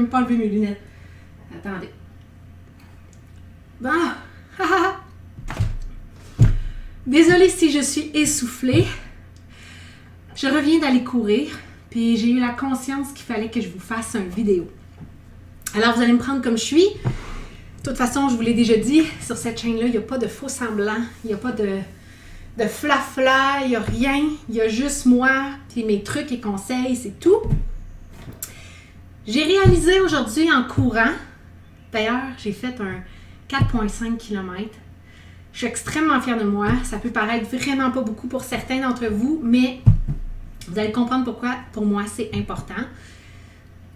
même pas enlever mes lunettes. Attendez. Bon. Désolée si je suis essoufflée. Je reviens d'aller courir, puis j'ai eu la conscience qu'il fallait que je vous fasse une vidéo. Alors, vous allez me prendre comme je suis. De toute façon, je vous l'ai déjà dit, sur cette chaîne-là, il n'y a pas de faux semblants, il n'y a pas de flafla, il n'y a rien. Il y a juste moi, puis mes trucs et conseils, c'est tout. J'ai réalisé aujourd'hui en courant, d'ailleurs, j'ai fait un 4,5 km. Je suis extrêmement fière de moi. Ça peut paraître vraiment pas beaucoup pour certains d'entre vous, mais vous allez comprendre pourquoi, pour moi, c'est important.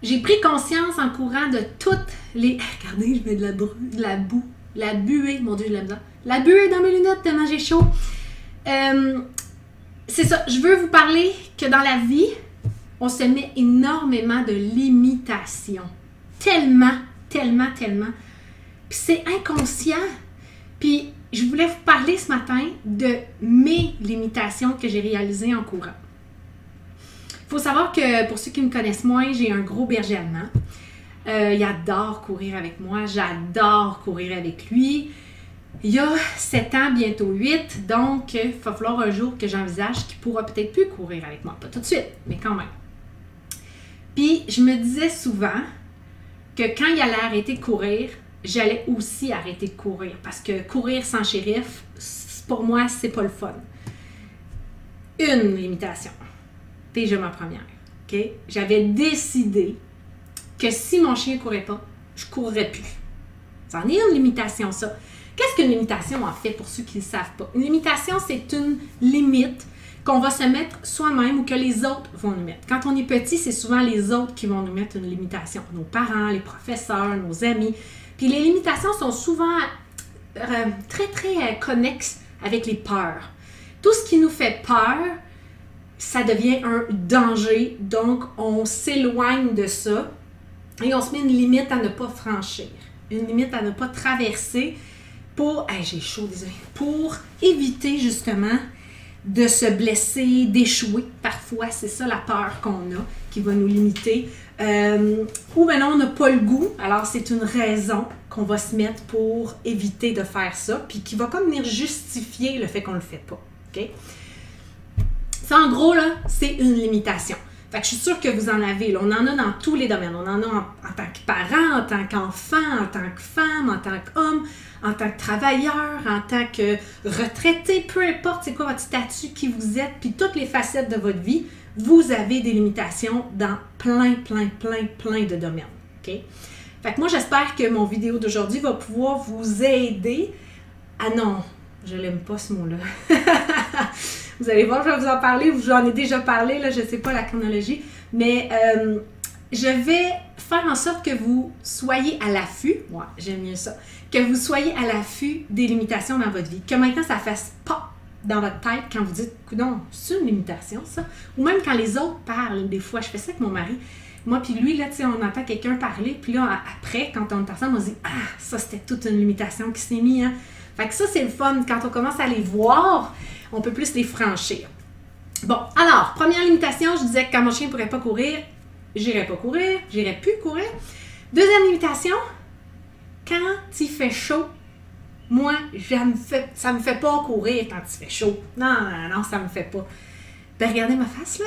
J'ai pris conscience en courant de toutes les... Regardez, je mets de la boue, la buée. Mon Dieu, je l'aime ça. La buée dans mes lunettes tellement j'ai chaud. C'est ça, je veux vous parler que dans la vie, on se met énormément de limitations. Tellement. Puis c'est inconscient. Puis je voulais vous parler ce matin de mes limitations que j'ai réalisées en courant. Il faut savoir que pour ceux qui me connaissent moins, j'ai un gros berger allemand. Il adore courir avec moi, j'adore courir avec lui. Il y a 7 ans, bientôt 8, donc il va falloir un jour que j'envisage qu'il pourra peut-être plus courir avec moi. Pas tout de suite, mais quand même. Puis je me disais souvent que quand il allait arrêter de courir, j'allais aussi arrêter de courir. Parce que courir sans shérif, pour moi, c'est pas le fun. Une limitation. Déjà ma première. Okay? J'avais décidé que si mon chien ne courait pas, je ne courrais plus. Ça en est une limitation, ça. Qu'est-ce qu'une limitation, en fait, pour ceux qui ne le savent pas? Une limitation, c'est une limite qu'on va se mettre soi-même ou que les autres vont nous mettre. Quand on est petit, c'est souvent les autres qui vont nous mettre une limitation. Nos parents, les professeurs, nos amis. Puis les limitations sont souvent très connexes avec les peurs. Tout ce qui nous fait peur, ça devient un danger, donc on s'éloigne de ça et on se met une limite à ne pas franchir, une limite à ne pas traverser pour, j'ai chaud, désolé, pour éviter justement de se blesser, d'échouer. Parfois, c'est ça la peur qu'on a qui va nous limiter. Ou maintenant on n'a pas le goût, alors c'est une raison qu'on va se mettre pour éviter de faire ça, puis qui va comme venir justifier le fait qu'on ne le fait pas. OK? Ça, en gros, là, c'est une limitation. Fait que je suis sûre que vous en avez. Là. On en a dans tous les domaines. On en a en tant que parent, en tant qu'enfant, en tant que femme, en tant qu'homme, en tant que travailleur, en tant que retraité, peu importe c'est quoi votre statut, qui vous êtes, puis toutes les facettes de votre vie, vous avez des limitations dans plein de domaines. OK? Fait que moi, j'espère que mon vidéo d'aujourd'hui va pouvoir vous aider à... non, je l'aime pas ce mot-là. Vous allez voir, je vais vous en parler, j'en ai déjà parlé, là, je ne sais pas la chronologie, mais je vais faire en sorte que vous soyez à l'affût, moi j'aime mieux ça, que vous soyez à l'affût des limitations dans votre vie, que maintenant ça fasse pas dans votre tête quand vous dites, coudonc, c'est une limitation ça, ou même quand les autres parlent, des fois, je fais ça avec mon mari, moi puis lui, là, tu sais, on entend quelqu'un parler, puis là, après, quand on est ensemble, on se dit, ça c'était toute une limitation qui s'est mise, hein. Fait que ça, c'est le fun, quand on commence à les voir, on peut plus les franchir. Bon, alors, première limitation, je disais que quand mon chien ne pourrait pas courir, j'irais pas courir, j'irais plus courir. Deuxième limitation, quand il fait chaud, moi, ça me fait pas courir quand il fait chaud. Non, ça me fait pas. Ben, regardez ma face, là.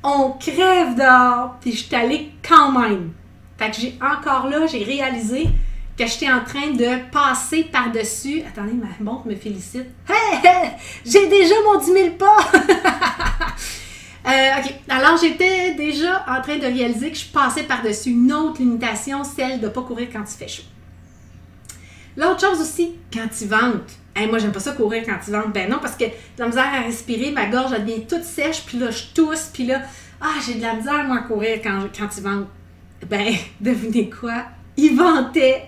On crève dehors, puis je suis allée quand même. Fait que j'ai réalisé que j'étais en train de passer par-dessus. Attendez, ma montre me félicite. Hey! J'ai déjà mon 10 000 pas! OK. Alors, j'étais déjà en train de réaliser que je passais par-dessus une autre limitation, celle de ne pas courir quand il fait chaud. L'autre chose aussi, quand il vente. Hey, moi, j'aime pas ça courir quand il vente. Ben non, parce que j'ai de la misère à respirer, ma gorge elle devient toute sèche, puis là, je tousse, puis là, j'ai de la misère, moi, à courir quand il vente. Ben, devinez quoi? Il ventait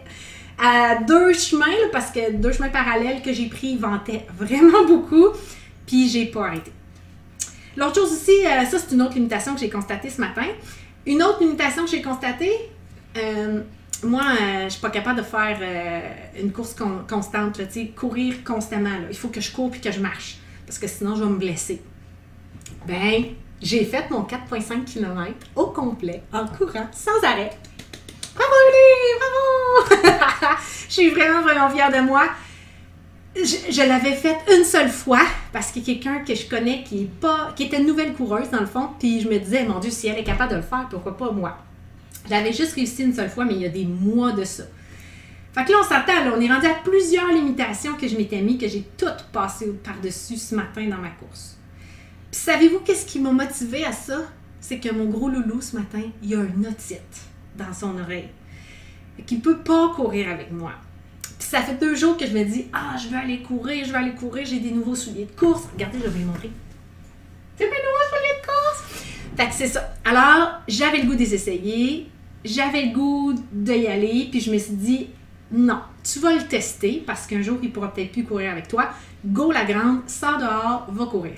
à 2 chemins, là, parce que 2 chemins parallèles que j'ai pris, il ventait vraiment beaucoup, puis j'ai pas arrêté. L'autre chose aussi, ça c'est une autre limitation que j'ai constatée ce matin. Une autre limitation que j'ai constatée, moi, je suis pas capable de faire une course constante, là, courir constamment. Là. Il faut que je cours puis que je marche, parce que sinon je vais me blesser. Ben, j'ai fait mon 4,5 km au complet, en courant, sans arrêt. Bravo, Julie! Bravo! Je suis vraiment, vraiment fière de moi. Je l'avais faite une seule fois parce qu'il y a quelqu'un que je connais qui était une nouvelle coureuse dans le fond, puis je me disais, mon Dieu, si elle est capable de le faire, pourquoi pas moi? J'avais juste réussi une seule fois, mais il y a des mois de ça. Fait que là, on s'attend, là, on est rendu à plusieurs limitations que je m'étais mis, que j'ai toutes passées par-dessus ce matin dans ma course. Puis savez-vous qu'est-ce qui m'a motivée à ça? C'est que mon gros loulou, ce matin, il a une otite dans son oreille. Qu'il ne peut pas courir avec moi. Puis ça fait 2 jours que je me dis, je veux aller courir, j'ai des nouveaux souliers de course. Regardez, je vais vous les montrer. C'est mes nouveaux souliers de course! Fait que c'est ça. Alors, j'avais le goût de les essayer, j'avais le goût d'y aller, puis je me suis dit, non, tu vas le tester, parce qu'un jour, il pourra peut-être plus courir avec toi. Go la grande, sors dehors, va courir.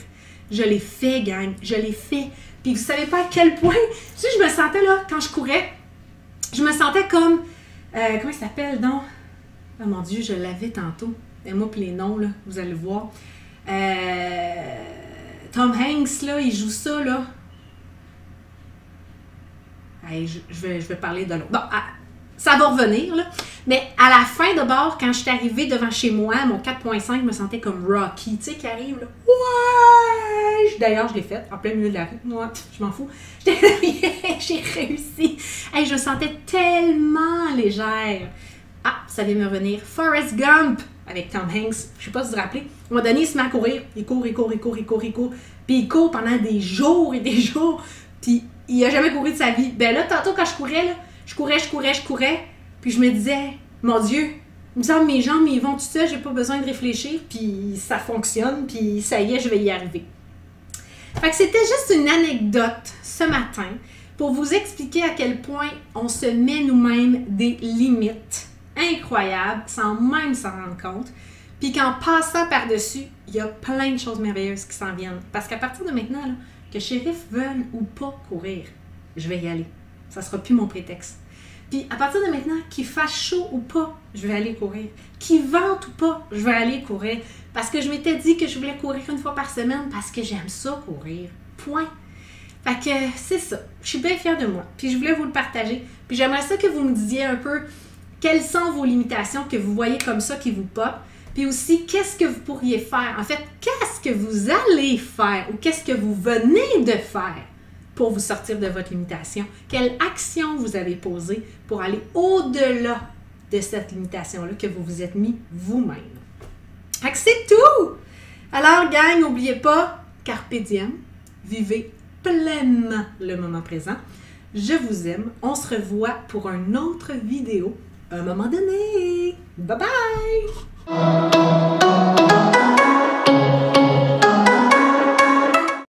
Je l'ai fait, gang, je l'ai fait. Puis vous savez pas à quel point, tu sais, je me sentais là, quand je courais, je me sentais comme, comment il s'appelle donc? Oh mon Dieu, je l'avais tantôt. Et moi, puis les noms, là, vous allez le voir. Tom Hanks, là, il joue ça, là. Hey, je vais parler de l'autre. Bon, ça va revenir, là. Mais à la fin, d'abord, quand je suis arrivée devant chez moi, mon 4.5, je me sentais comme Rocky, tu sais, qui arrive, là. Ouais! D'ailleurs, je l'ai fait, en plein milieu de la rue. Moi, je m'en fous. J'ai réussi. Hey, je me sentais tellement légère. Ça vient me revenir. Forrest Gump avec Tom Hanks. Je sais pas si vous vous rappelez. À un moment donné, il se met à courir. Il court. Puis il court pendant des jours et des jours. Puis il a jamais couru de sa vie. Ben là, tantôt, quand je courais, là, je courais. Puis je me disais, mon Dieu, il me semble que mes jambes, ils vont tout seuls. J'ai pas besoin de réfléchir. Puis ça fonctionne. Puis ça y est, je vais y arriver. Fait que c'était juste une anecdote ce matin pour vous expliquer à quel point on se met nous-mêmes des limites incroyables sans même s'en rendre compte. Puis qu'en passant par-dessus, il y a plein de choses merveilleuses qui s'en viennent. Parce qu'à partir de maintenant, là, que Shérif veuille ou pas courir, je vais y aller. Ça sera plus mon prétexte. Puis à partir de maintenant, qu'il fasse chaud ou pas, je vais aller courir. Qu'il vente ou pas, je vais aller courir. Parce que je m'étais dit que je voulais courir 1 fois par semaine parce que j'aime ça courir. Point. Fait que c'est ça. Je suis bien fière de moi. Puis je voulais vous le partager. Puis j'aimerais ça que vous me disiez un peu quelles sont vos limitations que vous voyez comme ça qui vous pop. Puis aussi, qu'est-ce que vous pourriez faire? En fait, qu'est-ce que vous allez faire ou qu'est-ce que vous venez de faire pour vous sortir de votre limitation? Quelle action vous avez posée pour aller au-delà de cette limitation-là que vous vous êtes mis vous-même? Fait que c'est tout! Alors, gang, n'oubliez pas, carpe diem, vivez pleinement le moment présent. Je vous aime. On se revoit pour une autre vidéo à un moment donné. Bye bye!